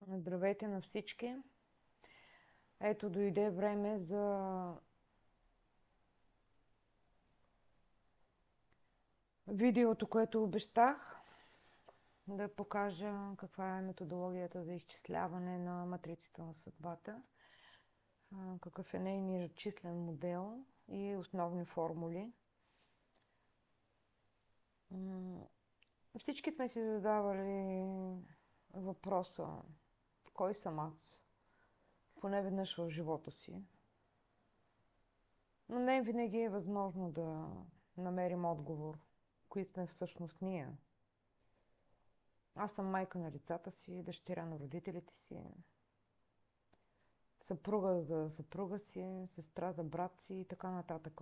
Здравейте на всички! Ето дойде време за видеото, което обещах да покажа каква е методологията за изчисляване на матрицата на съдбата, какъв е нейният числен модел и основни формули. Всички сме си задавали въпроса: кой съм аз? Поне веднъж в живота си. Но не винаги е възможно да намерим отговор. Кои сме всъщност ние? Аз съм майка на децата си, дъщеря на родителите си, съпруга за съпруга си, сестра за брат си и така нататък.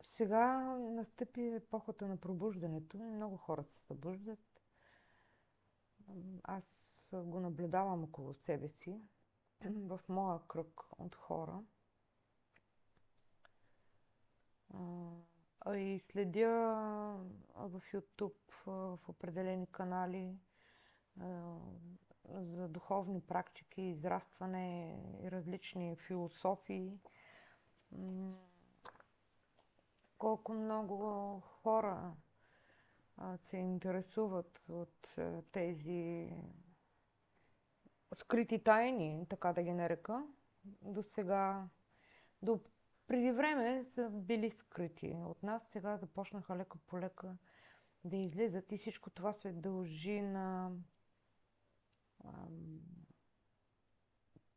Сега настъпи епохата на пробуждането и много хора се събуждат. Аз го наблюдавам около себе си, в моя кръг от хора. И следя в YouTube, в определени канали за духовни практики, израстване и различни философии. Колко много хора се интересуват от тези скрити тайни, така да ги нарека. До сега, до преди време са били скрити от нас, сега започнаха лека по лека да излизат и всичко това се дължи на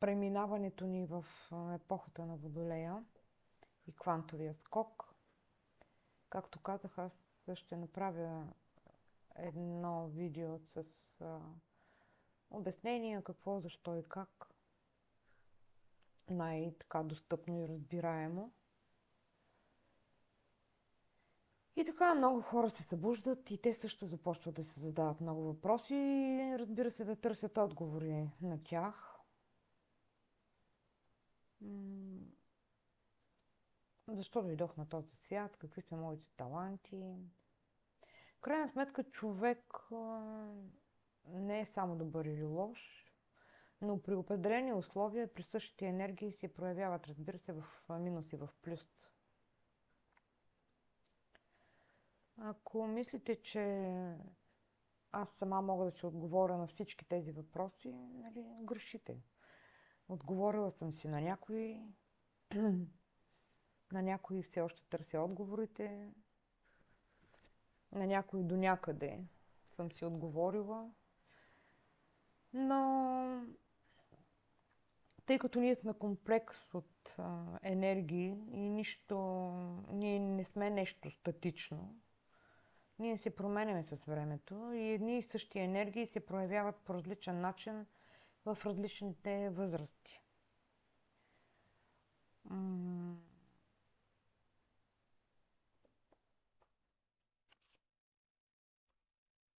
преминаването ни в епохата на Водолея и квантовия скок. Както казах, аз ще направя едно видео с обяснение какво, защо и как. Най-така достъпно и разбираемо. И така много хора се събуждат и те също започват да се задават много въпроси и разбира се да търсят отговори на тях. Защо дойдох на този свят? Какви са моите таланти? В крайна сметка човек не е само добър или лош, но при определени условия, при същите енергии се проявяват, разбира се, в минус и в плюс. Ако мислите, че аз сама мога да си отговоря на всички тези въпроси, нали, грешите. Отговорила съм си на някои, на някои все още търся отговорите, на някои до някъде съм си отговорила, но тъй като ние сме комплекс от енергии и ние не сме нещо статично, ние се променяме с времето и едни и същи енергии се проявяват по различен начин в различните възрасти.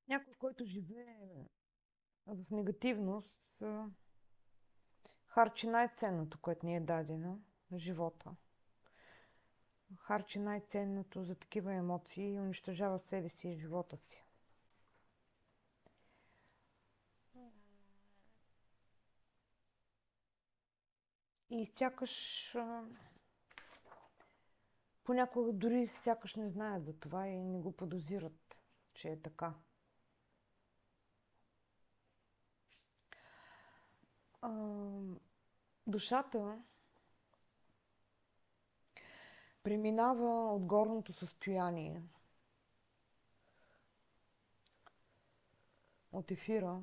Някой, който живее в негативност, харчи най-ценното, което ни е дадено на живота. Харчи най-ценното за такива емоции и унищожава себе си и живота си. И сякаш понякога дори сякаш не знаят за това и не го подозират, че е така. Душата преминава от горното състояние, от ефира,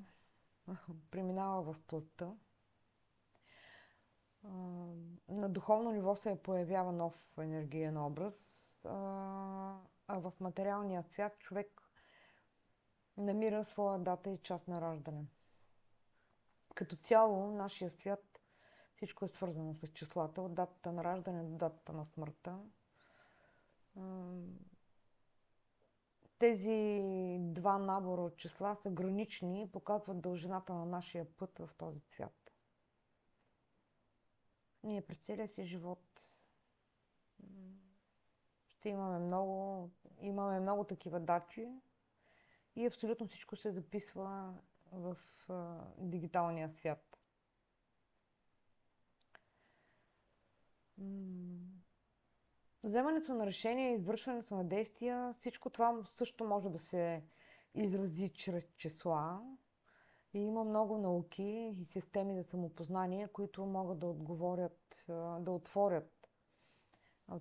преминава в плътта. На духовно ниво се появява нов енергиен образ, а в материалния свят човек намира своя дата и час на раждане. Като цяло, нашия свят, всичко е свързано с числата, от датата на раждане до датата на смъртта. Тези два набора от числа са гранични и показват дължината на нашия път в този свят. Ние през целия си живот ще имаме много такива дати и абсолютно всичко се записва в дигиталния свят. Вземането на решения, извършването на действия, всичко това също може да се изрази чрез числа. И има много науки и системи за самопознание, които могат да отговорят, да отворят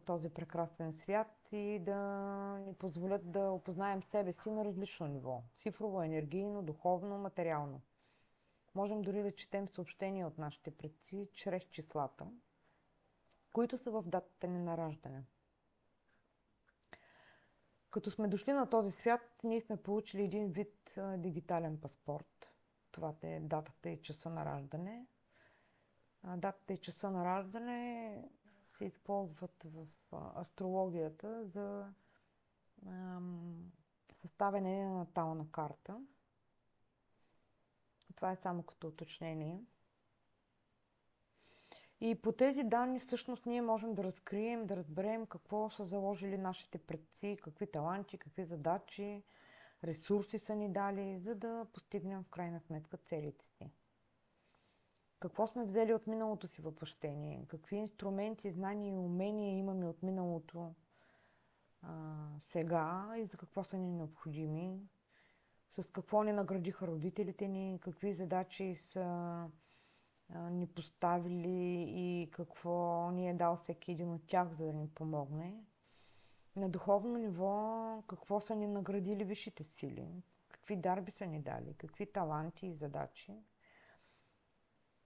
този прекрасен свят и да ни позволят да опознаем себе си на различно ниво. Цифрово, енергийно, духовно, материално. Можем дори да четем съобщения от нашите предци чрез числата, които са в датата ни на раждане. Като сме дошли на този свят, ние сме получили един вид дигитален паспорт. Това е датата и часа на раждане. Датата и часа на раждане се използват в астрологията за съставяне на натална карта. Това е само като уточнение. И по тези данни всъщност ние можем да разкрием, да разберем какво са заложили нашите предци, какви таланти, какви задачи, ресурси са ни дали, за да постигнем в крайна сметка целите си. Какво сме взели от миналото си въплъщение, какви инструменти, знания и умения имаме от миналото сега и за какво са ни необходими, с какво ни наградиха родителите ни, какви задачи са ни поставили и какво ни е дал всеки един от тях, за да ни помогне. На духовно ниво, какво са ни наградили висшите сили, какви дарби са ни дали, какви таланти и задачи.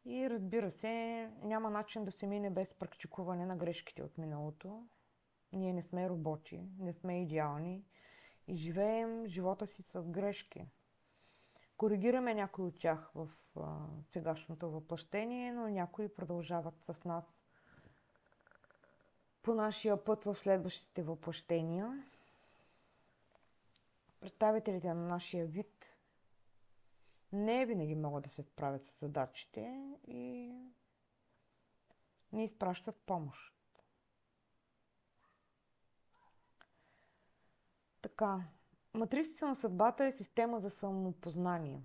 И разбира се, няма начин да се мине без практикуване на грешките от миналото. Ние не сме роботи, не сме идеални и живеем живота си с грешки. Коригираме някои от тях в сегашното въплъщение, но някои продължават с нас по нашия път в следващите въплъщения. Представителите на нашия вид не винаги могат да се справят с задачите и ни изпращат помощ. Така, матрицата на съдбата е система за самопознание.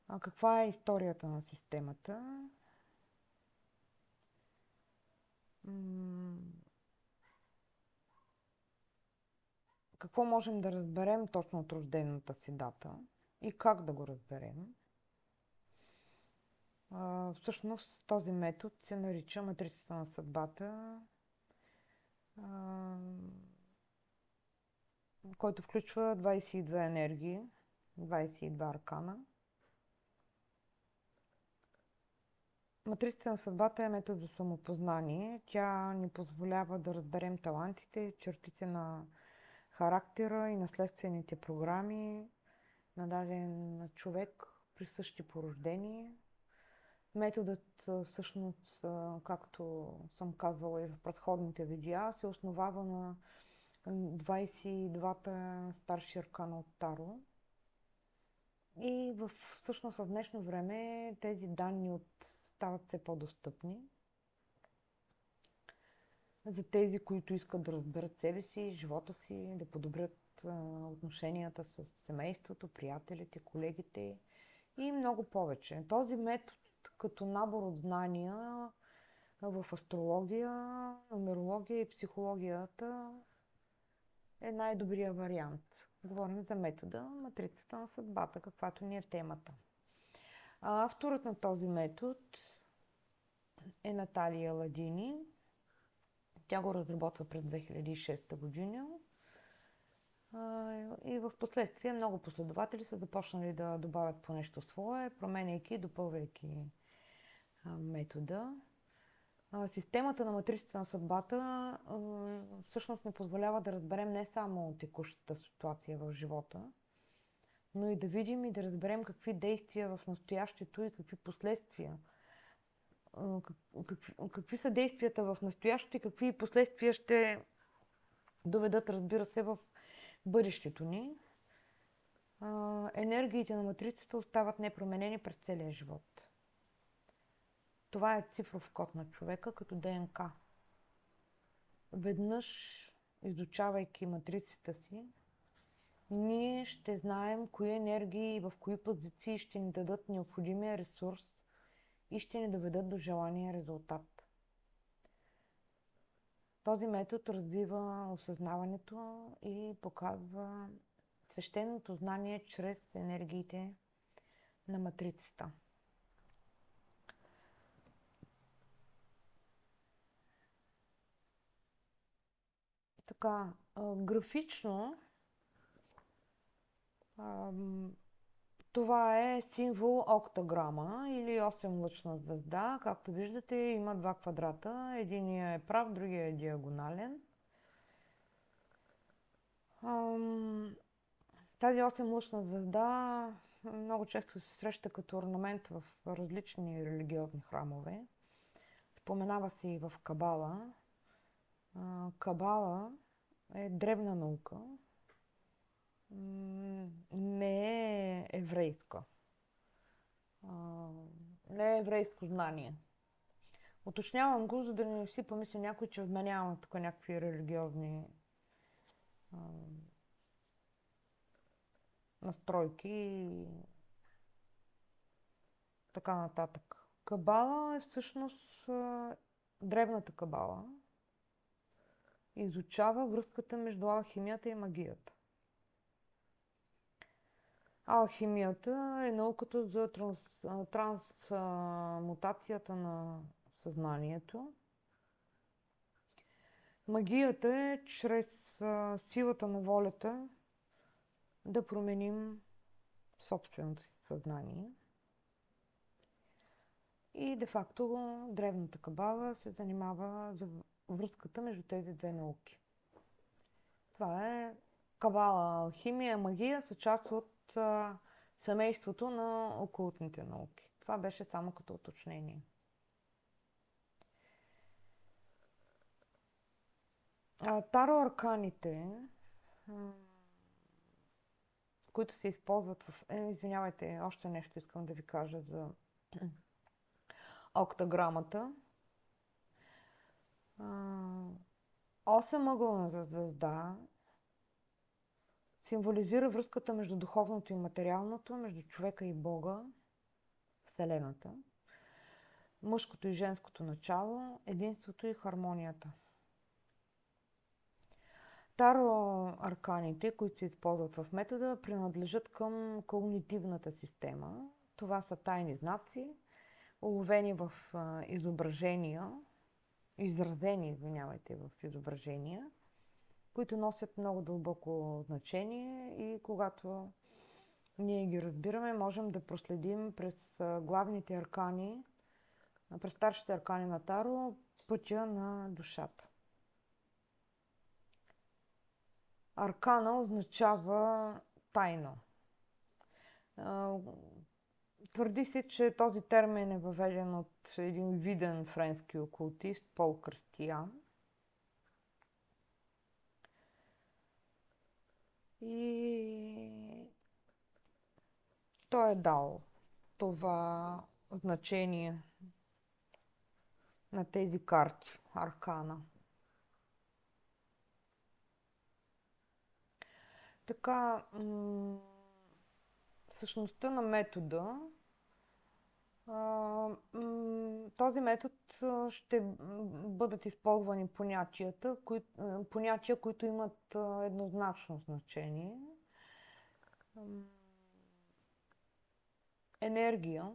А каква е историята на системата? Какво можем да разберем точно от рождената си дата и как да го разберем? Всъщност този метод се нарича матрицата на съдбата, който включва 22 енергии, 22 аркана. Матрицата на съдбата е метод за самопознание. Тя ни позволява да разберем талантите, чертите на характера и наследствените програми на даден човек, присъщи по рождение. Методът всъщност, както съм казвала и в предходните видеа, се основава на 22-та старши аркана от Таро. И всъщност в днешно време тези данни стават все по-достъпни за тези, които искат да разберат себе си, живота си, да подобрят отношенията с семейството, приятелите, колегите и много повече. Този метод като набор от знания в астрология, нумерология и психологията е най-добрият вариант. Говорим за метода, матрицата на съдбата, каквато ни е темата. Авторът на този метод е Наталия Ладини. Тя го разработва през 2006 година. И в последствие много последователи са започнали да добавят по нещо свое, променяйки и допълвайки метода. Системата на матрицата на съдбата всъщност ни позволява да разберем не само текущата ситуация в живота, но и да видим и да разберем какви действия в настоящето и какви последствия. Какви са действията в настоящето и какви последствия ще доведат, разбира се, в бъдещето ни. Енергиите на матрицата остават непроменени през целия живот. Това е цифров код на човека като ДНК. Веднъж изучавайки матрицата си, ние ще знаем кои енергии и в кои позиции ще ни дадат необходимия ресурс и ще ни доведат до желания резултат. Този метод развива осъзнаването и показва свещеното знание чрез енергиите на матрицата. Така, графично това е символ октаграма или 8-лъчна звезда. Както виждате, има два квадрата. Единият е прав, другия е диагонален. Тази 8-лъчна звезда много често се среща като орнамент в различни религиозни храмове. Споменава се и в Кабала. Кабала е древна наука, не е еврейска. Не е еврейско знание. Уточнявам го, за да не си помисли някой, че вменявам тук някакви религиозни настройки и така нататък. Кабала е всъщност древната кабала. Изучава връзката между алхимията и магията. Алхимията е науката за трансмутацията на съзнанието. Магията е чрез силата на волята да променим собственото си съзнание. И де-факто древната кабала се занимава за връзката между тези две науки. Това е кабала, алхимия, магия са част от семейството на окултните науки. Това беше само като уточнение. Таро-арканите, които се използват в... Извинявайте, още нещо искам да ви кажа за октаграмата. 8-ъгълната звезда символизира връзката между духовното и материалното, между човека и Бога, Вселената, мъжкото и женското начало, единството и хармонията. Таро-арканите, които се използват в метода, принадлежат към когнитивната система. Това са тайни знаци, уловени в изображения, изразени, в изображения, които носят много дълбоко значение и когато ние ги разбираме, можем да проследим през главните аркани, през старшите аркани на Таро, пътя на душата. Аркана означава тайно. Твърди се, че този термин е въведен от един виден френски окултист, Пол Кристиян. И той е дал това значение на тези карти, аркана. Така, същността на метода, този метод ще бъдат използвани понятия, които имат еднозначно значение. Енергия,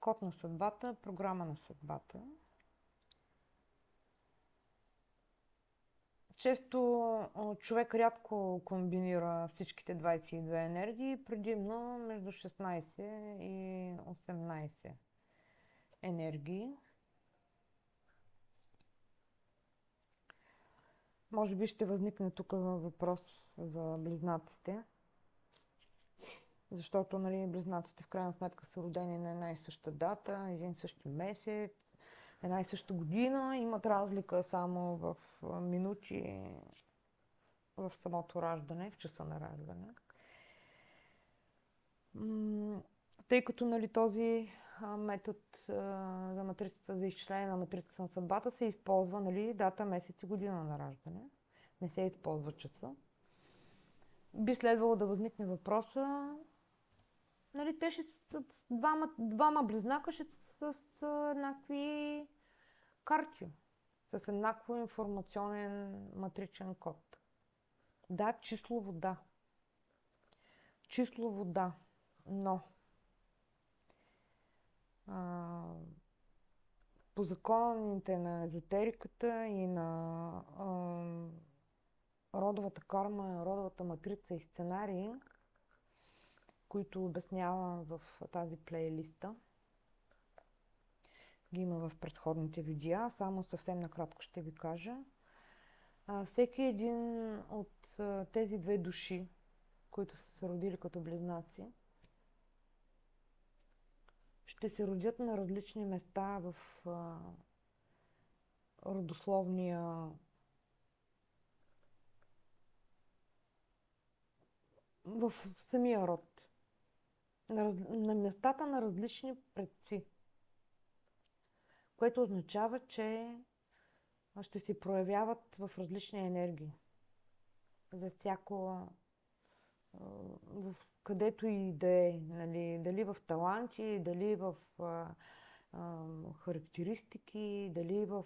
код на съдбата, програма на съдбата. Често човек рядко комбинира всичките 22 енергии, предимно между 16 и 18 енергии. Може би ще възникне тук въпрос за близнаците, защото близнаците в крайна сметка са родени на една и съща дата, един и същи месец, една и съща година, имат разлика само в минути в самото раждане, в часа на раждане. Тъй като този метод за матрицата, за изчисление на матрицата на съдбата се използва дата, месец и година на раждане. не се използва часа, би следвало да възникне въпроса, нали, те ще са двама близнака, ще са с еднакви карти, с еднакво информационен матричен код. Да, числово да. Числово да, но по законите на езотериката и на родовата карма, родовата матрица и сценарии, които обяснявам в тази плейлиста, ги има в предходните видеа, само съвсем накратко ще ви кажа. Всеки един от тези две души, които са се родили като близнаци, ще се родят на различни места в родословния в самия род. На местата на различни предци. Което означава, че ще се проявяват в различни енергии. За всяко, където и да е, нали, дали в таланти, дали в характеристики, дали в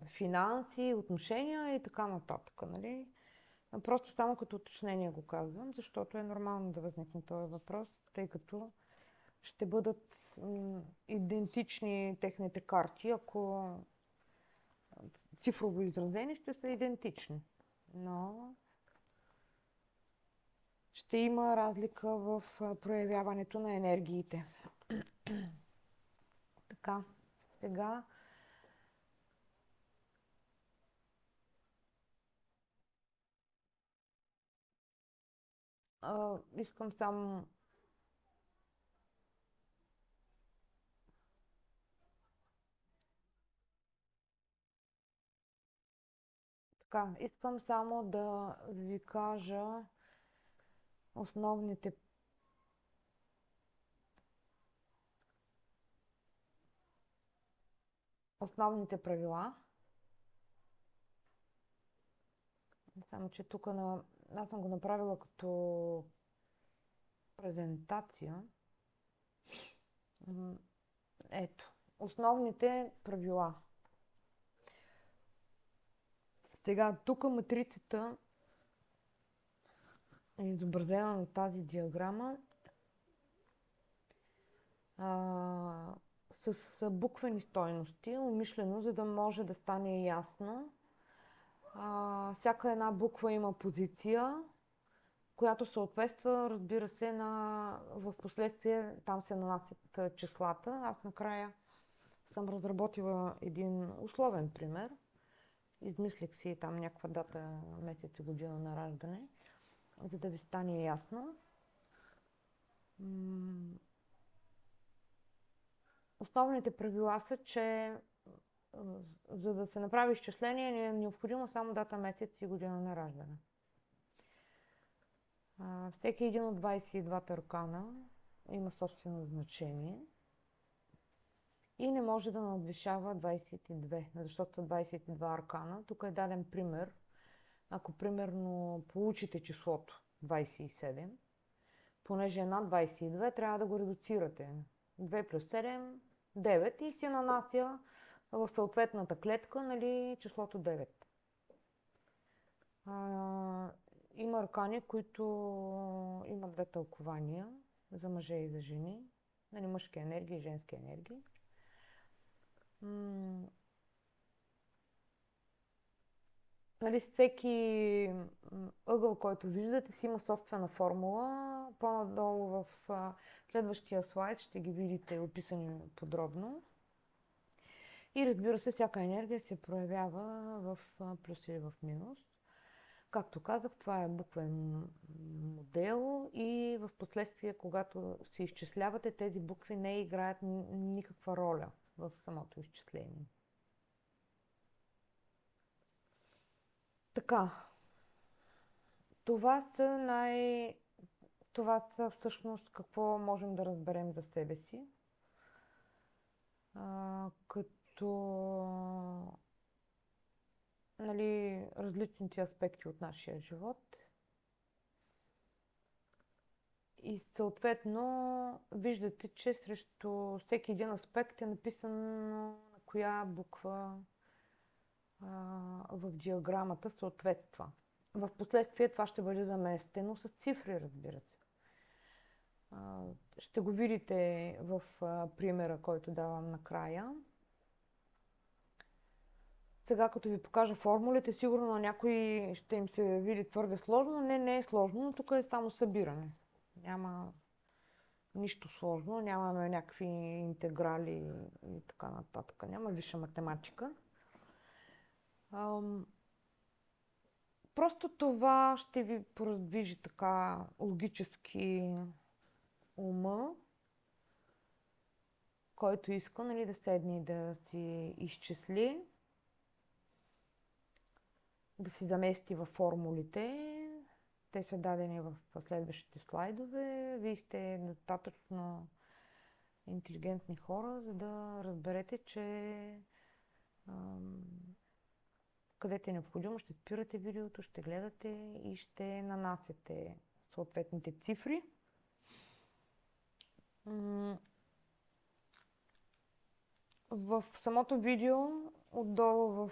финанси, отношения и така нататък. Нали? Просто само като уточнение го казвам, защото е нормално да възникне този въпрос, тъй като ще бъдат идентични техните карти, ако цифрово изразени ще са идентични. Но ще има разлика в проявяването на енергиите. Така, сега искам само искам само да ви кажа основните правила. Само, че тук аз съм го направила като презентация. Ето, основните правила. Сега, тук матрицата е изобразена на тази диаграма с буквени стойности, умишлено, за да може да стане ясно. Всяка една буква има позиция, която съответства, разбира се, в последствие там се нанасят числата. Аз накрая съм разработила един условен пример. Измислих си там някаква дата, месец и година на раждане, за да ви стане ясно. Основните правила са, че за да се направи изчисление, ни е необходимо само дата, месец и година на раждане. Всеки един от 22 аркана има собствено значение и не може да надвишава 22, защото са 22 аркана. Тук е даден пример. Ако примерно получите числото 27, понеже е над 22, трябва да го редуцирате. 2 плюс 7, 9 и се нанася в съответната клетка, нали, числото 9. Има аркани, които имат две тълкования за мъже и за жени, нали, мъжки енергии и женски енергии. Нали, всеки ъгъл, който виждате, си има собствена формула. По-надолу в следващия слайд ще ги видите описани подробно. И разбира се, всяка енергия се проявява в плюс или в минус. Както казах, това е буквен модел и в последствие, когато се изчислявате, тези букви не играят никаква роля в самото изчисление. Така, това са всъщност какво можем да разберем за себе си. Като нали, различните аспекти от нашия живот. И съответно виждате, че срещу всеки един аспект е написано на коя буква в диаграмата съответства. В последствие това ще бъде заместено с цифри, разбира се. Ще го видите в примера, който давам накрая. Сега, като ви покажа формулите, сигурно на някой ще им се види твърде сложно. Не е сложно, но тук е само събиране. Няма нищо сложно, нямаме някакви интеграли и така нататък. Няма висша математика. Просто това ще ви пораздвижи така логически ума, който иска, нали, да седне и да си изчисли, да си замести във формулите. Те са дадени в следващите слайдове. Вие сте достатъчно интелигентни хора, за да разберете, че където е необходимо, ще спирате видеото, ще гледате и ще нанасяте съответните цифри. В самото видео, отдолу в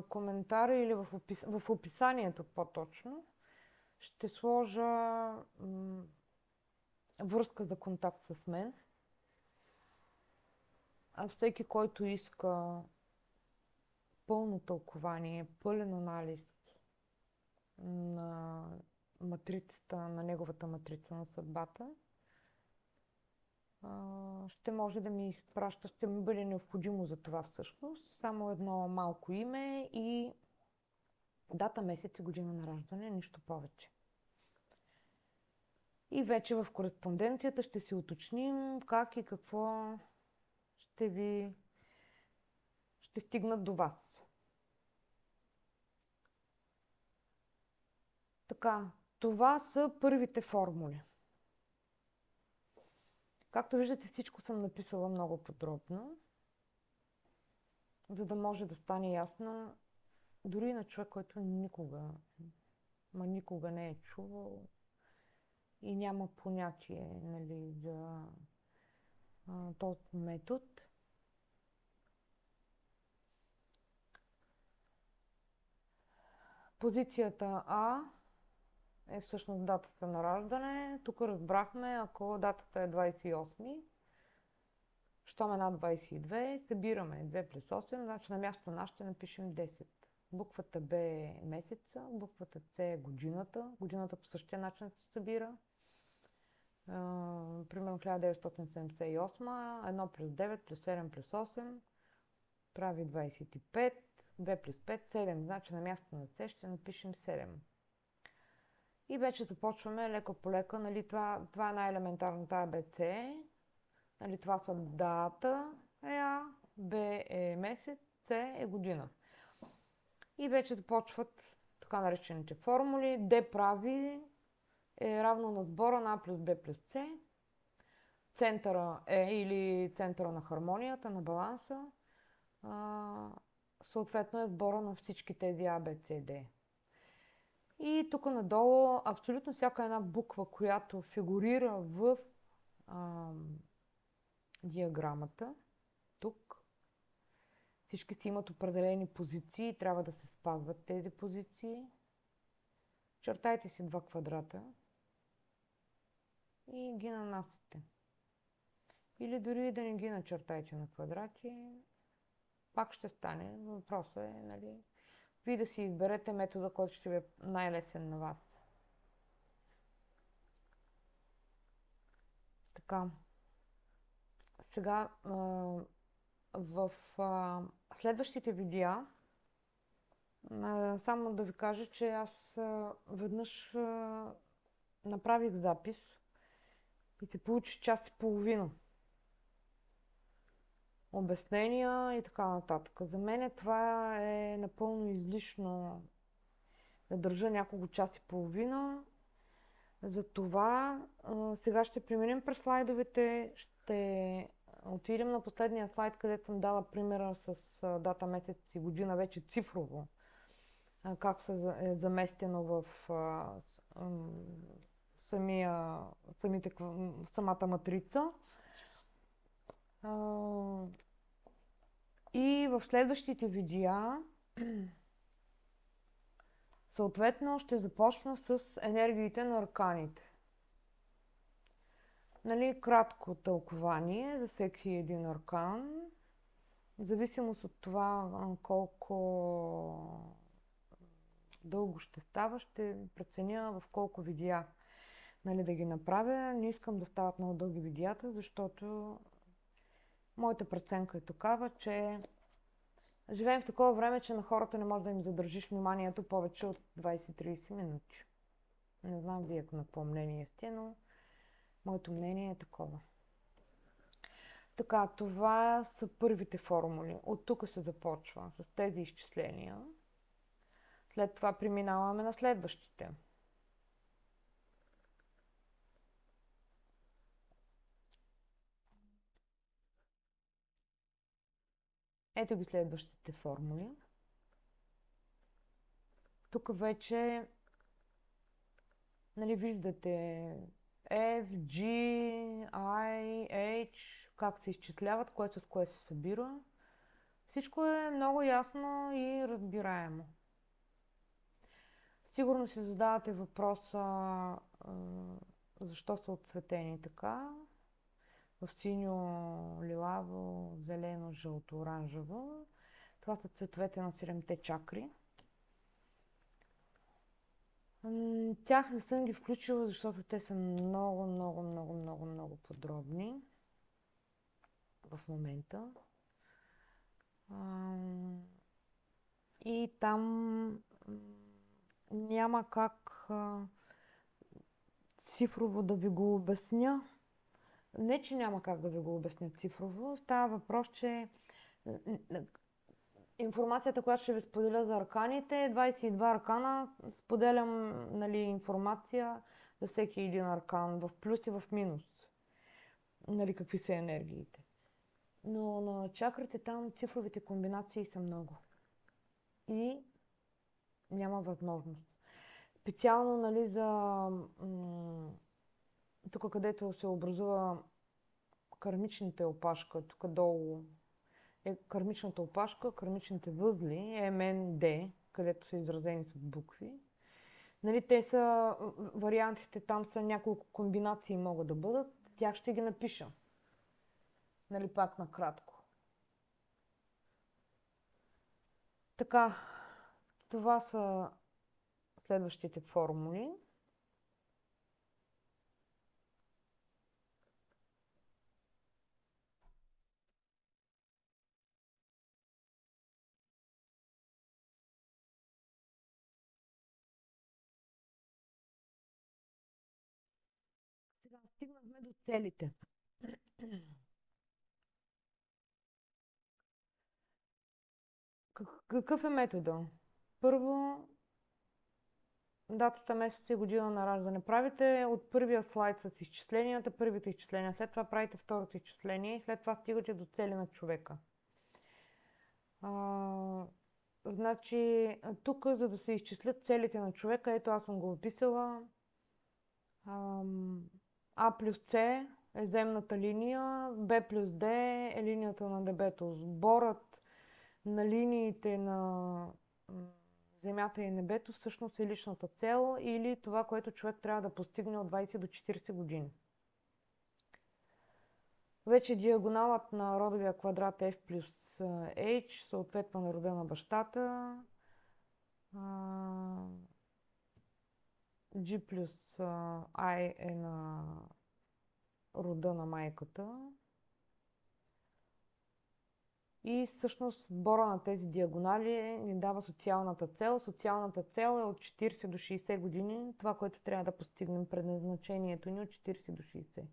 коментара или в описанието по-точно, ще сложа връзка за контакт с мен. А всеки, който иска пълно тълкование, пълен анализ на матрицата, на неговата матрица на съдбата, ще може да ми изпраща, ще ми бъде необходимо за това всъщност само едно малко име и дата, месец и година на раждане, нищо повече. И вече в кореспонденцията ще си уточним как и какво ще стигнат до вас. Така, това са първите формули. Както виждате, всичко съм написала много подробно, за да може да стане ясно дори на човек, който никога не е чувал и няма понятие, нали, за този метод. Позицията А е всъщност датата на раждане. Тук разбрахме, ако датата е 28, щом е над 22, събираме 2 плюс 8, значи на място на ще напишем 10. Буквата Б е месеца, буквата С е годината. Годината по същия начин се събира. Примерно 1978, 1 плюс 9 плюс 7 плюс 8 прави 25, 2 плюс 5, 7, значи на място на С ще напишем 7. И вече започваме лека по лека, нали, това е най-елементарната АБЦ, нали, това са дата е А, Б е месец, С е година. И вече започват така наречените формули. Д прави е равно на сбора на А плюс Б плюс С. Центъра е или центъра на хармонията, на баланса. Съответно е сбора на всички тези А, Б, С, Д. И тук надолу абсолютно всяка една буква, която фигурира в диаграмата, тук, всички си имат определени позиции и трябва да се спазват тези позиции. Чертайте си два квадрата и ги нанасяте. Или дори да не ги начертайте на квадрати, пак ще стане. Въпросът е, нали, вие да си изберете метода, който ще ви е най-лесен на вас. Така. Сега в следващите видеа само да ви кажа, че аз веднъж направих запис и се получи час и половина. Обяснения и така нататък. За мен това е напълно излишно да държа няколко час и половина. Затова сега ще преминем през слайдовете, ще отидем на последния слайд, където съм дала примера с дата, месец и година вече цифрово как е заместено в самия, самата матрица. И в следващите видеа съответно ще започна с енергиите на арканите. Нали, кратко тълкование за всеки един аркан. В зависимост от това колко дълго ще става, ще преценя в колко видеа, нали, да ги направя. Не искам да стават много дълги видеята, защото моята преценка е такава, че живеем в такова време, че на хората не може да им задържиш вниманието повече от 20-30 минути. Не знам вие на какво мнение сте, но моето мнение е такова. Така, това са първите формули. От тук се започва с тези изчисления. След това преминаваме на следващите. Ето ги следващите формули. Тук вече, нали, виждате F, G, I, H, как се изчисляват, кое с кое се събира. Всичко е много ясно и разбираемо. Сигурно си задавате въпроса защо са отцветени така. В синьо, лилаво, зелено, жълто, оранжево. Това са цветовете на 7-те чакри. Тях не съм ги включила, защото те са много подробни в момента. И там няма как цифрово да ви го обясня. Не, че няма как да ви го обясня цифрово. Става въпрос, че информацията, която ще ви споделя за арканите, 22 аркана. Споделям, нали, информация за всеки един аркан, в плюс и в минус. Нали, какви са енергиите. Но на чакрате там цифровите комбинации са много. И няма възможност. Специално, нали, за тук, където се образува кармичната опашка, тук долу е кармичната опашка, кармичните възли, МНД, където са изразени с букви. Нали, те са, вариантите там са няколко комбинации могат да бъдат. Тях ще ги напиша. Нали, пак накратко. Така, това са следващите формули. Сега стигнахме до целите. Какъв е метода? Първо, датата, месец и година на раждане правите от първия слайд с изчисленията, първите изчисления, след това правите второто изчисление и след това стигате до цели на човека. Значи, тук, за да се изчислят целите на човека, ето аз съм го описала. А плюс С е земната линия, Б плюс Д е линията на небето. Сборът на линиите на Земята и небето всъщност е личната цел или това, което човек трябва да постигне от 20 до 40 години. Вече диагоналът на родовия квадрат F плюс H съответно на рода на бащата, G плюс I е на рода на майката. И всъщност сбора на тези диагонали ни дава социалната цел. Социалната цел е от 40 до 60 години. Това, което трябва да постигнем, предназначението ни от 40 до 60.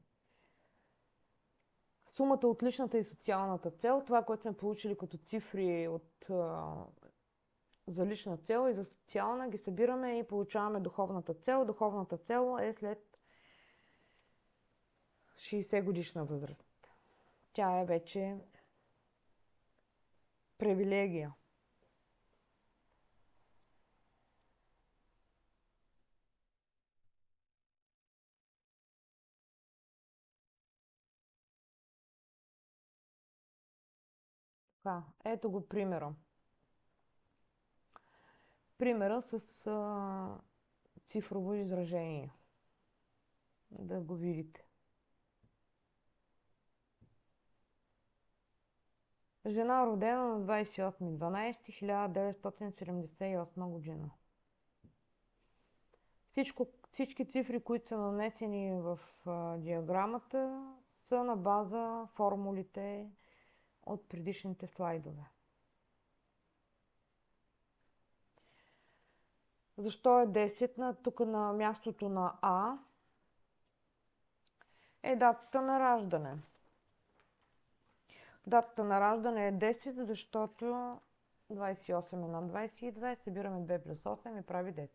Сумата от личната и социалната цел, това, което сме получили като цифри за лична цел и за социална, ги събираме и получаваме духовната цел. Духовната цел е след 60 годишна възраст. Тя е вече привилегия. Така, ето го примера. Примера с цифрово изражение. Да го видите. Жена родена на 28.12.1978 година. Всички цифри, които са нанесени в диаграмата, са на база формулите от предишните слайдове. Защо е 10? Тук на мястото на А е датата на раждане. Датата на раждане е 10, защото 28 е над 22, събираме 2 плюс 8 и прави 10.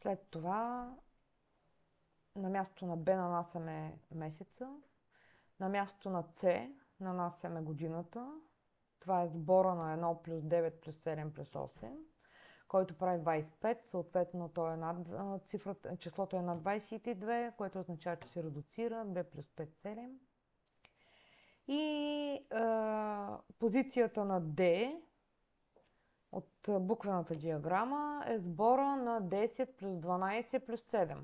След това на мястото на Б нанасяме месеца, на мястото на С нанасяме годината. Това е сбора на 1 плюс 9 плюс 7 плюс 8, който прави 25, съответно числото е над 22, което означава, че се редуцира 2 плюс 5, 7. И позицията на D от буквената диаграма е сбора на 10 плюс 12 плюс 7,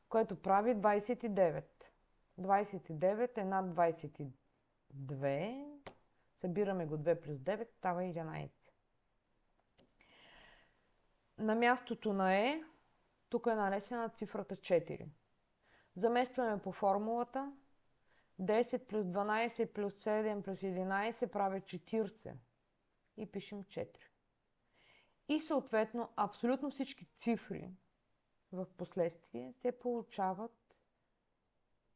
което прави 29. 29 е над 22, събираме го 2 плюс 9, става 11. На мястото на Е, тук е нанесена цифрата 4. Заместваме по формулата. 10 плюс 12 плюс 7 плюс 11 прави 40. И пишем 4. И съответно абсолютно всички цифри в последствие се получават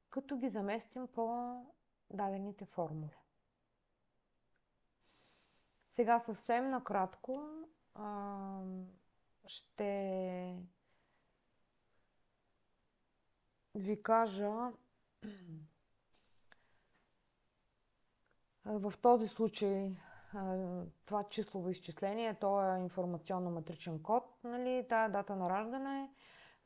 като ги заместим по дадените формули. Сега съвсем накратко ще ви кажа в този случай това числово изчисление, то е информационно-матричен код, нали, тая дата на раждане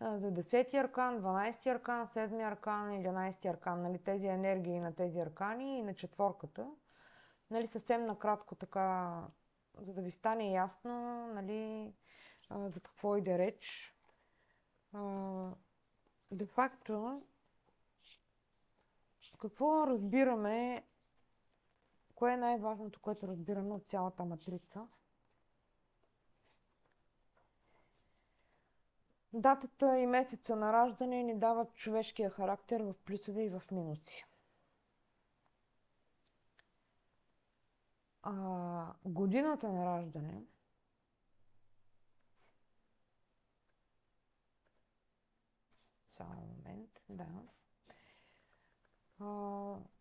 за 10-ти аркан, 12-ти аркан, 7-ти аркан, 11-ти аркан, нали, тези енергии на тези аркани и на четворката. Нали, съвсем накратко така, за да ви стане ясно, нали, за какво иде реч. Де факто, какво разбираме, кое е най-важното, което разбираме от цялата матрица? Датата и месеца на раждане ни дават човешкия характер в плюсове и в минуси. Годината на раждане само момент, да,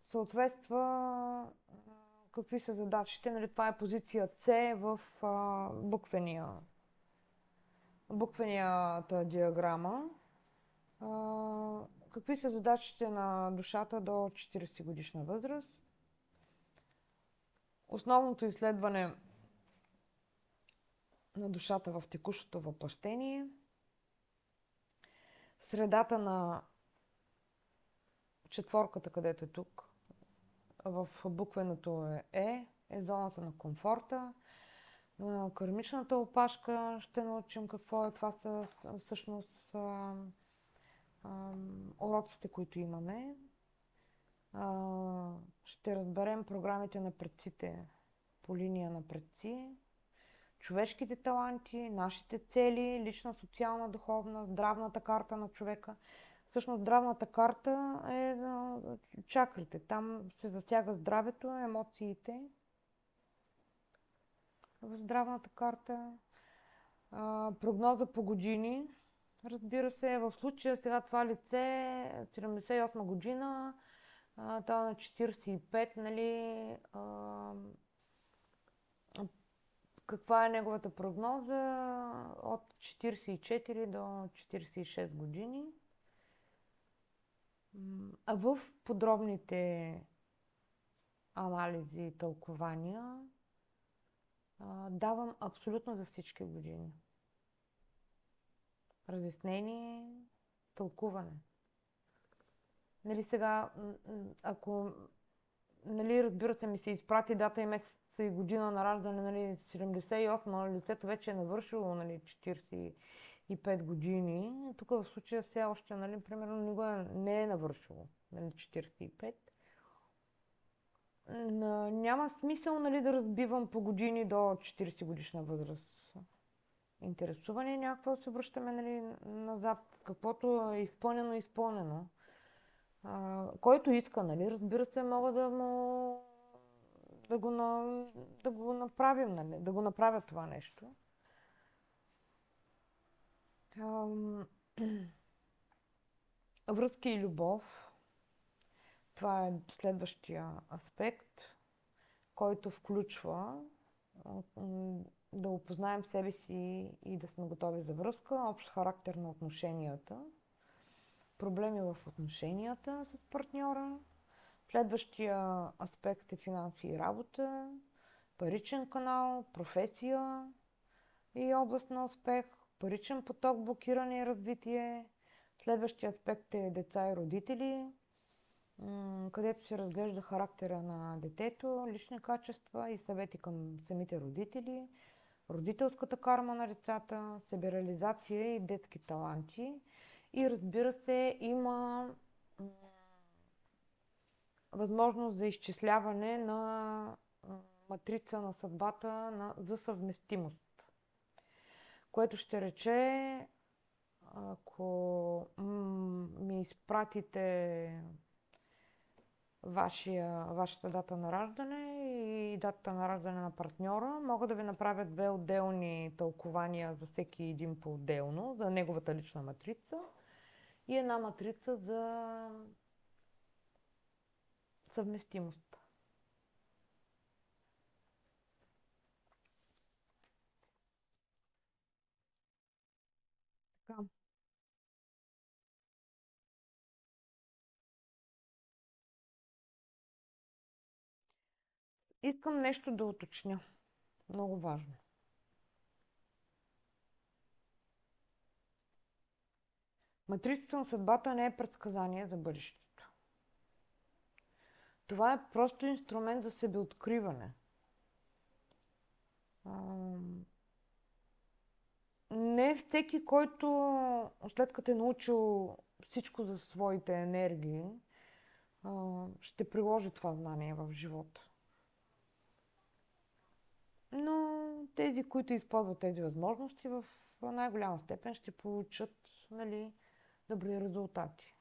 съответства какви са задачите, нали, това е позиция С в буквената диаграма. Какви са задачите на душата до 40 годишна възраст? Основното изследване на душата в текущото въплъщение, средата на четворката, където е тук, в буквеното е зоната на комфорта. На кармичната опашка ще научим какво е. Това са всъщност уроците, които имаме. Ще разберем програмите на предците по линия на предци, човешките таланти, нашите цели, лична, социална, духовна, здравната карта на човека. Всъщност здравната карта е чакрите. Там се засяга здравето, емоциите. В здравната карта прогноза по години. Разбира се, в случая сега това лице 78 година, това на 45, нали, каква е неговата прогноза от 44 до 46 години. А в подробните анализи и тълкования давам абсолютно за всички години. Разяснение, тълкуване. Нали сега, ако нали, разбира се, ми се изпрати дата и месец и година на раждане, нали, 78, лицето вече е навършило, нали, 45 години. Тук в случая все още, нали, примерно не е навършило, нали, 45. Няма смисъл, нали, да разбивам по години до 40 годишна възраст. Интересуване някакво да се връщаме, нали, назад. Каквото е изпълнено, изпълнено. Който иска, нали, разбира се, мога да го, да го направим, нали, да го направя това нещо. Ам, Връзки и любов. Това е следващия аспект, който включва да опознаем себе си и да сме готови за връзка, общ характер на отношенията, проблеми в отношенията с партньора. Следващия аспект е финанси и работа, паричен канал, професия и област на успех, паричен поток, блокиране и развитие. Следващия аспект е деца и родители, където се разглежда характера на детето, лични качества и съвети към самите родители, родителската карма на децата, себереализация и детски таланти. И разбира се, има възможност за изчисляване на матрица на съдбата за съвместимост, което ще рече, ако ми изпратите вашата дата на раждане и датата на раждане на партньора, мога да ви направя две отделни тълкования за всеки един по-отделно, за неговата лична матрица и една матрица за съвместимост. Така. Искам нещо да уточня. Много важно. Матрицата на съдбата не е предсказание за бъдещето. Това е просто инструмент за себеоткриване. Не всеки, който след като е научил всичко за своите енергии, ще приложи това знание в живота. Но тези, които използват тези възможности, в най-голяма степен ще получат, нали, добри резултати.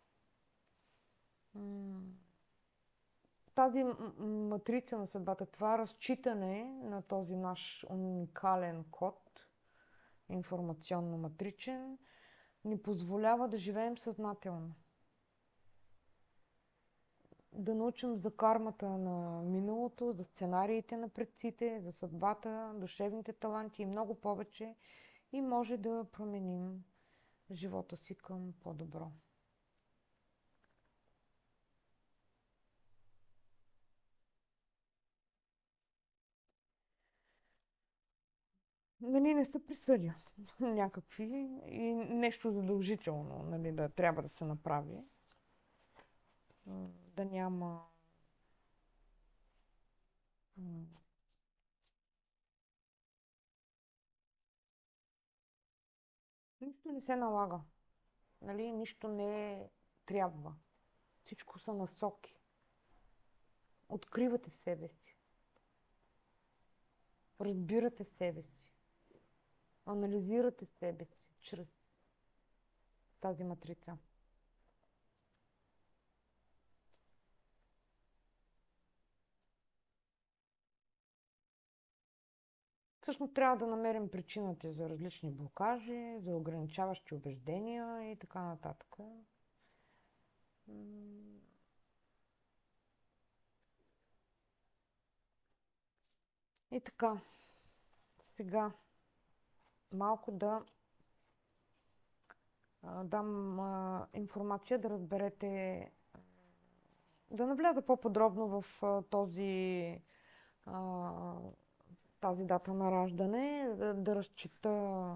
Тази матрица на съдбата, това разчитане на този наш уникален код, информационно-матричен, ни позволява да живеем съзнателно. Да научим за кармата на миналото, за сценариите на предците, за съдбата, душевните таланти и много повече, и може да променим живота си към по-добро. Нали, не са присъди някакви и нещо задължително, нали, да трябва да се направи. Да няма нищо не се налага. Нали, нищо не трябва. Всичко са насоки. Откривате себе си. Разбирате себе си. Анализирате себе си чрез тази матрица. Всъщност трябва да намерим причината за различни блокажи, за ограничаващи убеждения и така нататък. И така, сега малко да дам информация, да разберете, да навляза по-подробно в тази дата на раждане, да разчита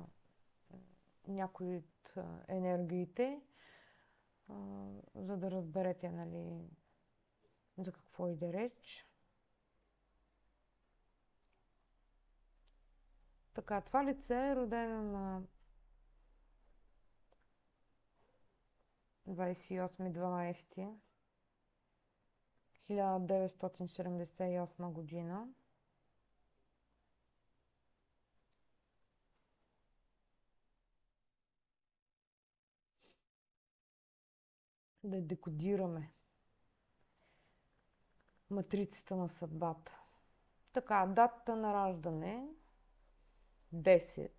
някои от енергиите, за да разберете, нали, за какво иде реч. Така, това лице е родено на 28.12.1978 година. Да декодираме матрицата на съдбата. Така, датата на раждане 10.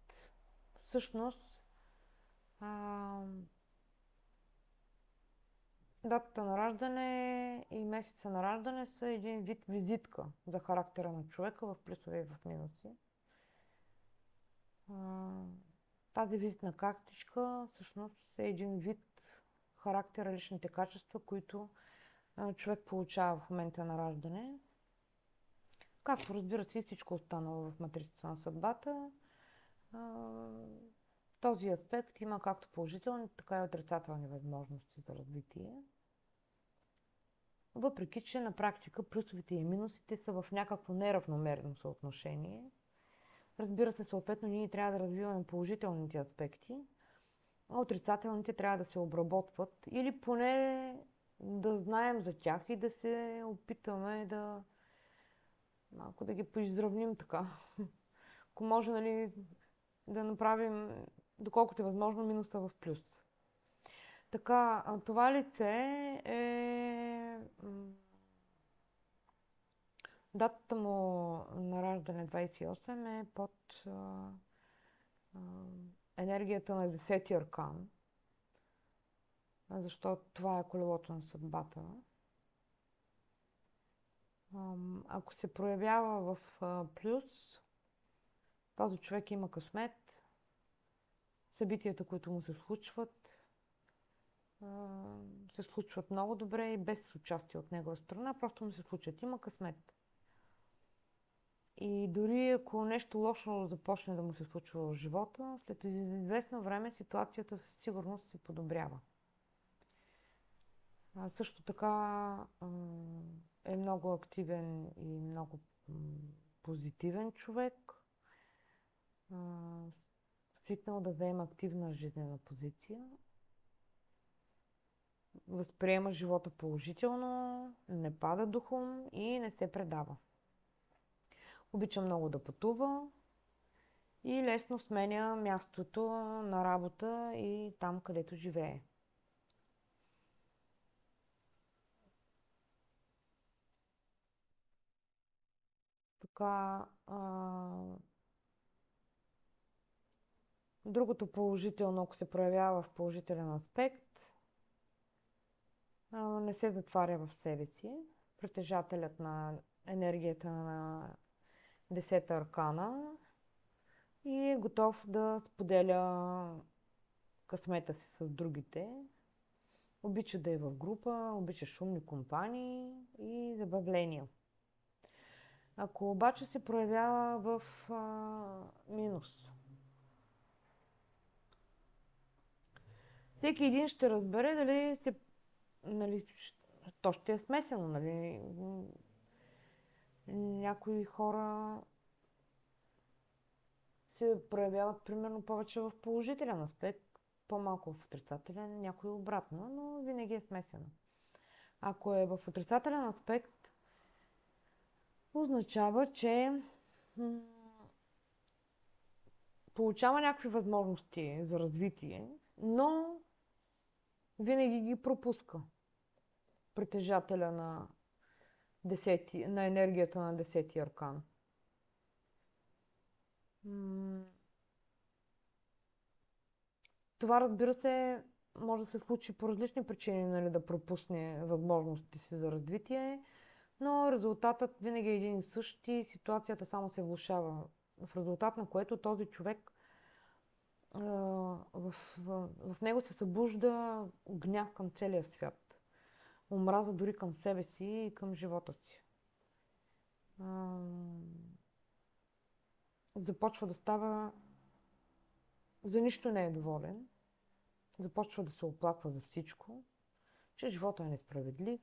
Всъщност, датата на раждане и месеца на раждане са един вид визитка за характера на човека в плюсове и в минуси. Тази визитна картичка всъщност е един вид характера, личните качества, които човек получава в момента на раждане. Както разбира се и всичко останало в матрицата на съдбата, този аспект има както положителни, така и отрицателни възможности за развитие. Въпреки че на практика плюсовете и минусите са в някакво неравномерно съотношение. Разбира се, съответно ние трябва да развиваме положителните аспекти, а отрицателните трябва да се обработват или поне да знаем за тях и да се опитаме да малко да ги поизравним така. Ако може, нали, да направим, доколкото е възможно, минуса в плюс. Така, това лице е датата му на раждане 28 е под енергията на 10-ти аркан, защото това е колелото на съдбата. Ако се проявява в плюс, този човек има късмет, събитията, които му се случват много добре и без участие от негова страна, просто му се случват. Има късмет. И дори ако нещо лошо започне да му се случва в живота, след известно време ситуацията със сигурност се подобрява. Също така е много активен и много позитивен човек, свикнал да заема активна жизнена позиция, възприема живота положително, не пада духом и не се предава. Обича много да пътува и лесно сменя мястото на работа и там, където живее. Така, другото положително, ако се проявява в положителен аспект, не се затваря в себе си. Притежателят на енергията на 10-та аркана и е готов да споделя късмета си с другите. Обича да е в група, обича шумни компании и забавления. Ако обаче се проявява в минус, всеки един ще разбере дали то ще е смесено, нали. Някои хора се проявяват примерно повече в положителен аспект, по-малко в отрицателен, някой обратно, но винаги е смесено. Ако е в отрицателен аспект, означава, че получава някакви възможности за развитие, но винаги ги пропуска. Притежателя на енергията на 10-ти аркан. Това, разбира се, може да се случи по различни причини, нали, да пропусне възможностите си за развитие, но резултатът винаги е един и същ и ситуацията само се влошава, в резултат на което този човек в него се събужда гняв към целия свят, омраза дори към себе си и към живота си. Започва да става, за нищо не е доволен, започва да се оплаква за всичко, че живота е несправедлив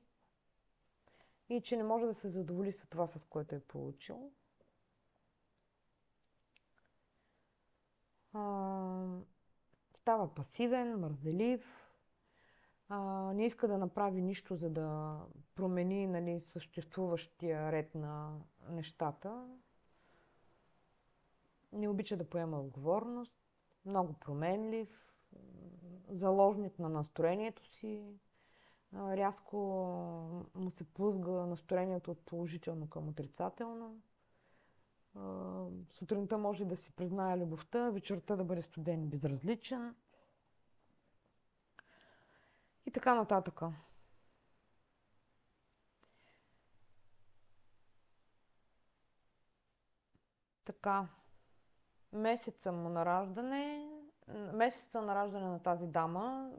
и че не може да се задоволи с това, с което е получил. Става пасивен, мързелив, не иска да направи нищо, за да промени, нали, съществуващия ред на нещата. Не обича да поема отговорност, много променлив, заложник на настроението си. Рязко му се плъзга настроението от положително към отрицателно. Сутринта може да си признае любовта, вечерта да бъде студен и безразличен. И така нататък. Така, месеца на раждане на тази дама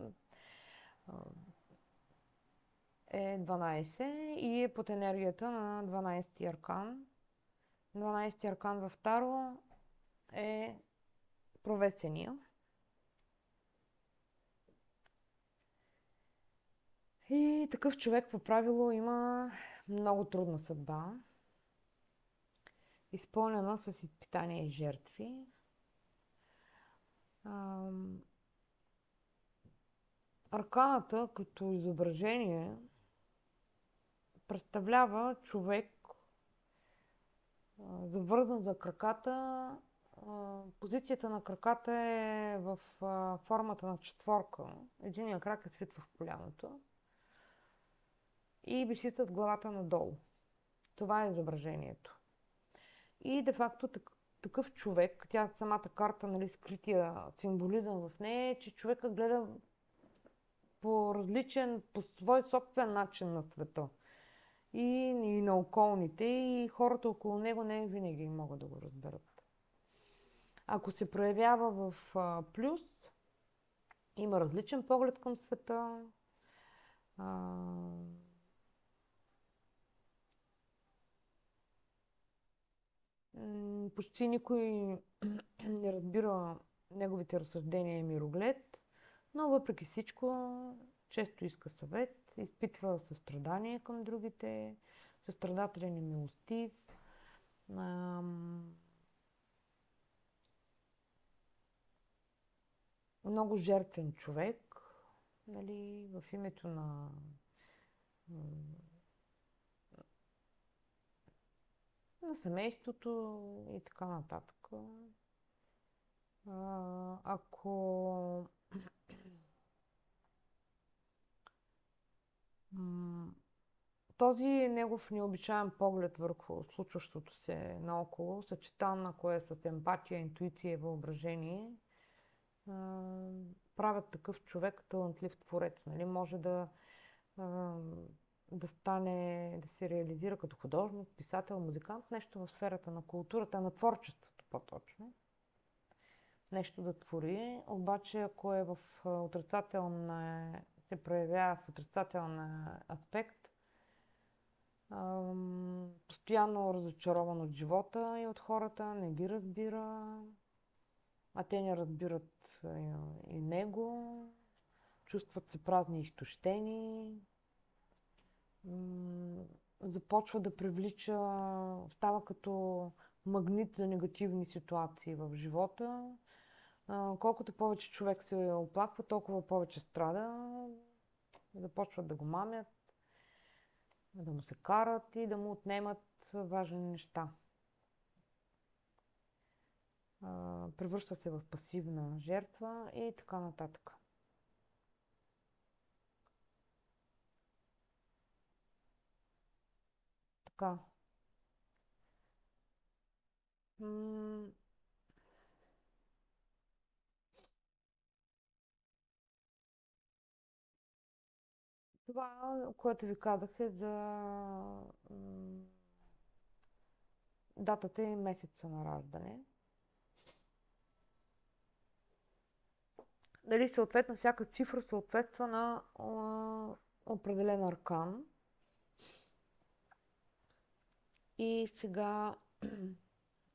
е 12 и е под енергията на 12-ти аркан. 12-ти аркан в Таро е провесения. И такъв човек по правило има много трудна съдба, изпълнена с изпитания и жертви. Арканата като изображение представлява човек завързан за краката. Позицията на краката е в формата на четворка. Единият крак е свит в коляното и виси с главата надолу. Това е изображението. И де-факто такъв човек, тя самата карта, нали, скрития символизъм в нея е, че човека гледа по различен, по свой собствен начин на света. И на околните, и хората около него не винаги могат да го разберат. Ако се проявява в плюс, има различен поглед към света. Почти никой не разбира неговите разсъждения и мироглед, но въпреки всичко често иска съвет, изпитва състрадание към другите, състрадателен и милостив. Много жертвен човек, нали, в името на семейството и така нататък. Ако този негов необичаен поглед върху случващото се наоколо, съчетан ако е с емпатия, интуиция и въображение, правят такъв човек талантлив творец. Нали? Може да стане, да се реализира като художник, писател, музикант, нещо в сферата на културата, на творчеството по-точно. Нещо да твори, обаче ако е в се проявява в отрицателен аспект, постоянно разочарован от живота и от хората, не ги разбира, а те не разбират и него, чувстват се празни и изтощени, започва да привлича, става като магнит за негативни ситуации в живота. Колкото повече човек се оплаква, толкова повече страда. Започват да го мамят, да му се карат и да му отнемат важни неща. Превръща се в пасивна жертва и така нататък. Така. Това, което ви казах е за датата и месеца на раждане. Дали съответно всяка цифра съответства на определен аркан. И сега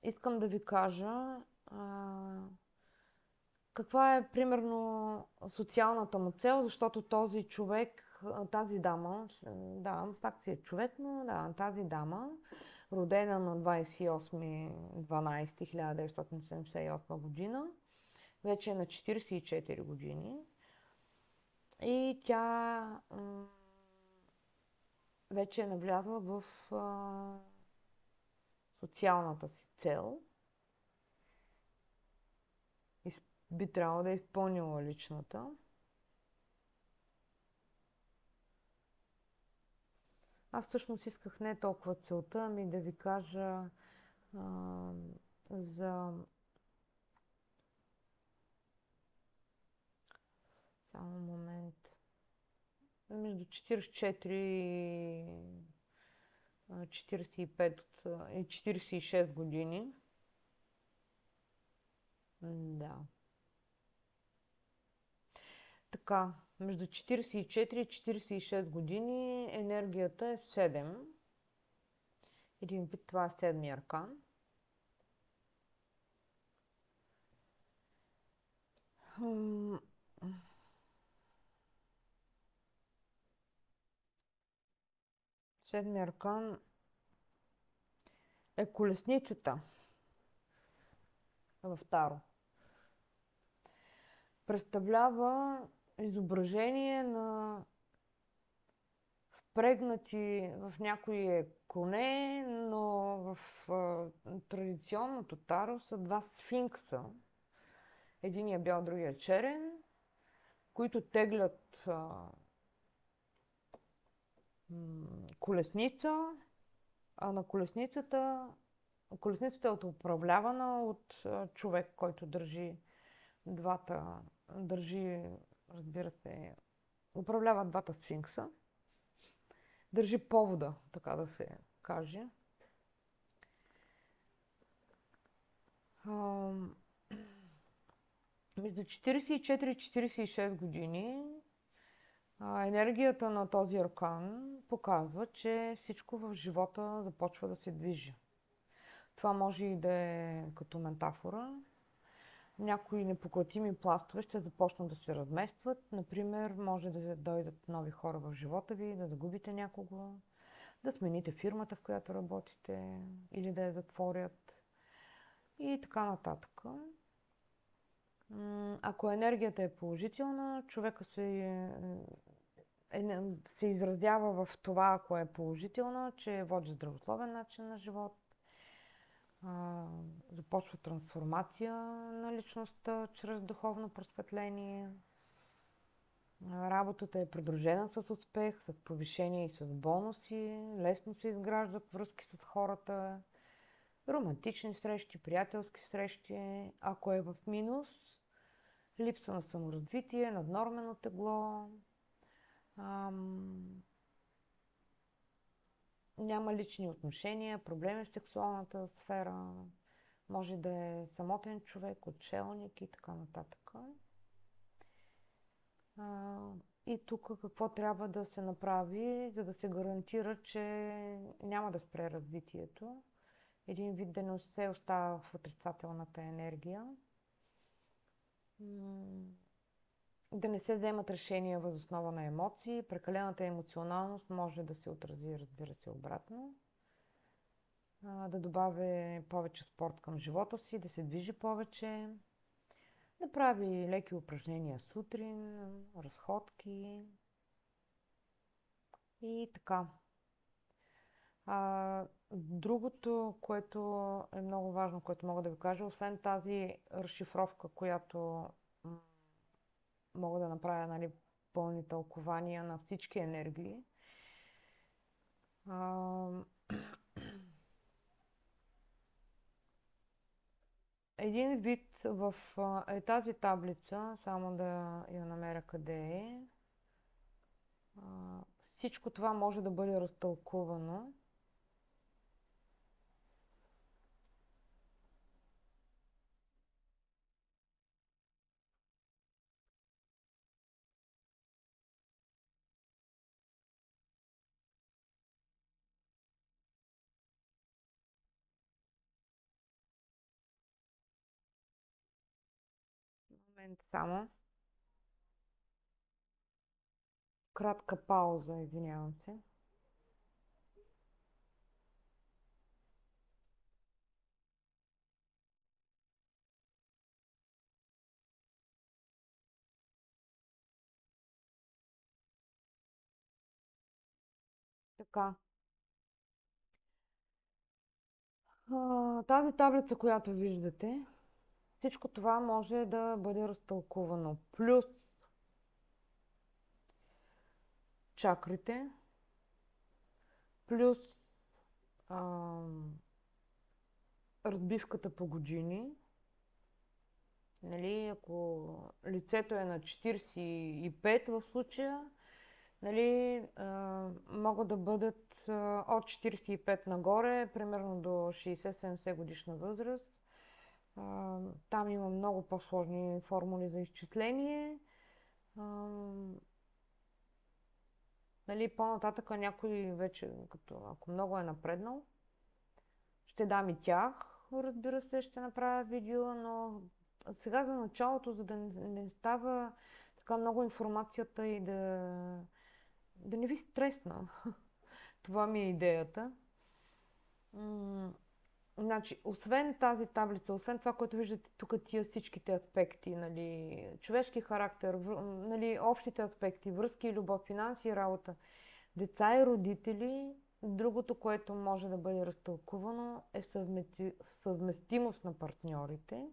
искам да ви кажа каква е примерно социалната му цел, защото този човек тази дама, да, пак си е човек, но да, тази дама, родена на 28.12.1978 година, вече е на 44 години и тя вече е навлязла в социалната си цел и би трябвало да е изпълнила личната. Аз всъщност исках не толкова целта, ами да ви кажа а, за... Само момент. Между 44 и 45 и 46 години. Да. Така, между 44 и 46 години енергията е 7. Един вид това е седми аркан. Седми аркан е колесницата в Таро. Представлява изображение на впрегнати в някои коне, но в традиционното Таро са два сфинкса. Единият бял, другия черен, които теглят колесница, а на колесницата е управлявана от човек, който държи разбира се, управлява двата сфинкса, държи повода, така да се каже. Между 44 и 46 години енергията на този аркан показва, че всичко в живота започва да се движи. Това може и да е като метафора. Някои непоклатими пластове ще започнат да се разместват. Например, може да дойдат нови хора в живота ви, да загубите някого, да смените фирмата, в която работите или да я затворят и така нататък. Ако енергията е положителна, човека се изразява в това, ако е положителна, че води здравословен начин на живот, започва трансформация на личността чрез духовно просветление. Работата е придружена с успех, с повишение и с бонуси, лесно се изграждат връзки с хората, романтични срещи, приятелски срещи. Ако е в минус, липса на саморазвитие, наднормено тегло, няма лични отношения, проблеми в сексуалната сфера, може да е самотен човек, отшелник и така нататък. И тук какво трябва да се направи, за да се гарантира, че няма да спре развитието. Един вид да не се остава в отрицателната енергия. Да не се вземат решения въз основа на емоции. Прекалената емоционалност може да се отрази, разбира се, обратно. Да добавя повече спорт към живота си, да се движи повече, да прави леки упражнения сутрин, разходки и така. Другото, което е много важно, което мога да ви кажа, освен тази разшифровка, която мога да направя, нали, пълни тълкования на всички енергии, един вид в тази таблица, само да я намеря къде е, всичко това може да бъде разтълкувано. Момент само. Кратка пауза, извинявам се. Така. Тази таблица, която виждате, всичко това може да бъде разтълкувано. Плюс чакрите, плюс разбивката по години. Нали, ако лицето е на 45 в случая, нали, могат да бъдат от 45 нагоре, примерно до 60-70 годишна възраст. Там има много по-сложни формули за изчисление. Нали, по-нататъка някой вече, като, ако много е напреднал, ще дам и тях, разбира се, ще направя видео, но сега за началото, за да не става така много информацията и да не ви стресна. Това ми е идеята. Значи, освен тази таблица, освен това, което виждате тук, тия всичките аспекти, нали, човешки характер, нали, общите аспекти, връзки, любов, финанси, работа, деца и родители, другото, което може да бъде разтълкувано е съвместимост на партньорите,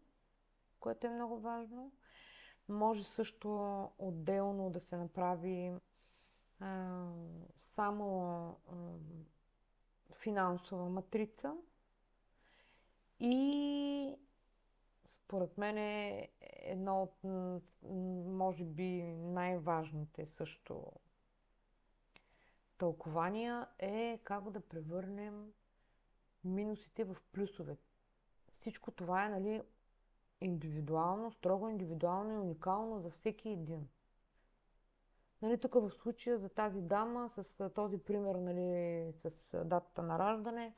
което е много важно. Може също отделно да се направи само финансова матрица и според мен е едно от, може би, най-важните също тълкования е как да превърнем минусите в плюсове. Всичко това е, нали, индивидуално, строго индивидуално и уникално за всеки един. Нали, тук в случая за тази дама, с този пример, нали, с датата на раждане,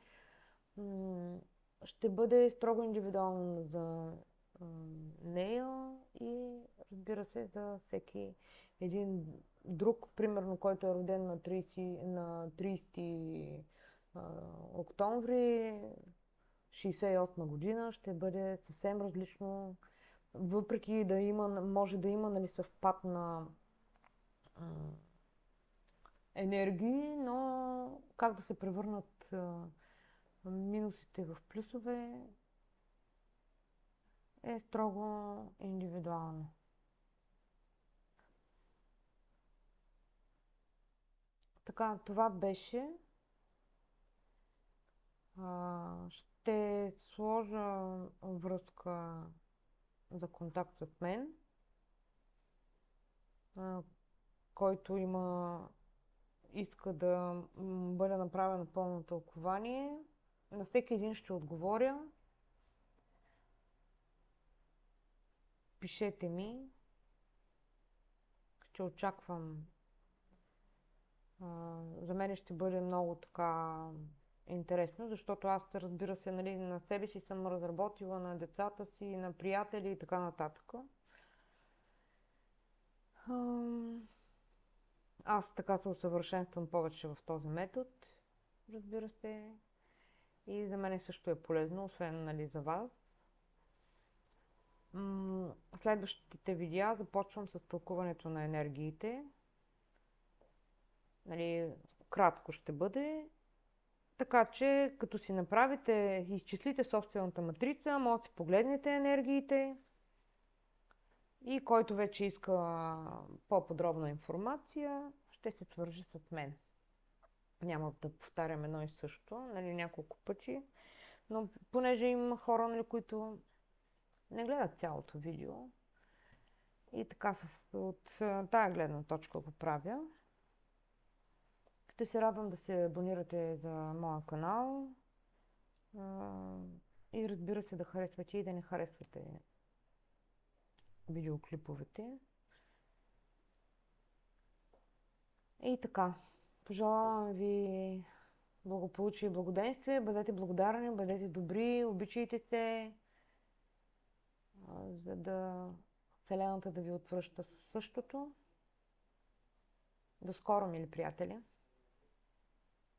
ще бъде строго индивидуално за нея и разбира се за всеки един друг, примерно, който е роден на 30 октомври 68 година, ще бъде съвсем различно, въпреки да има, може да има, нали, съвпад на енергии, но как да се превърнат минусите в плюсове е строго индивидуално. Така, това беше. Ще сложа връзка за контакт с мен, който иска да бъде направено пълно тълкование. На всеки един ще отговоря. Пишете ми. Ще очаквам. За мен ще бъде много така интересно, защото аз, разбира се, нали, на себе си съм разработила, на децата си, на приятели и така нататък. Аз така се усъвършенствам повече в този метод, разбира се. И за мен също е полезно, освен, нали, за вас. Следващите видеа започвам с тълкуването на енергиите. Нали, кратко ще бъде. Така че, като си направите, изчислите собствената матрица, може да си погледнете енергиите и който вече иска по-подробна информация, ще се свържи с мен. Няма да повтарям едно и също, нали, няколко пъти, но понеже има хора, нали, които не гледат цялото видео и така от тая гледна точка го правя. Ще се радвам да се абонирате за моя канал и разбира се да харесвате и да не харесвате видеоклиповете. И така, пожелавам ви благополучие и благоденствие, бъдете благодарни, бъдете добри, обичайте се, за да Вселената да ви отвръща същото. До скоро, мили приятели!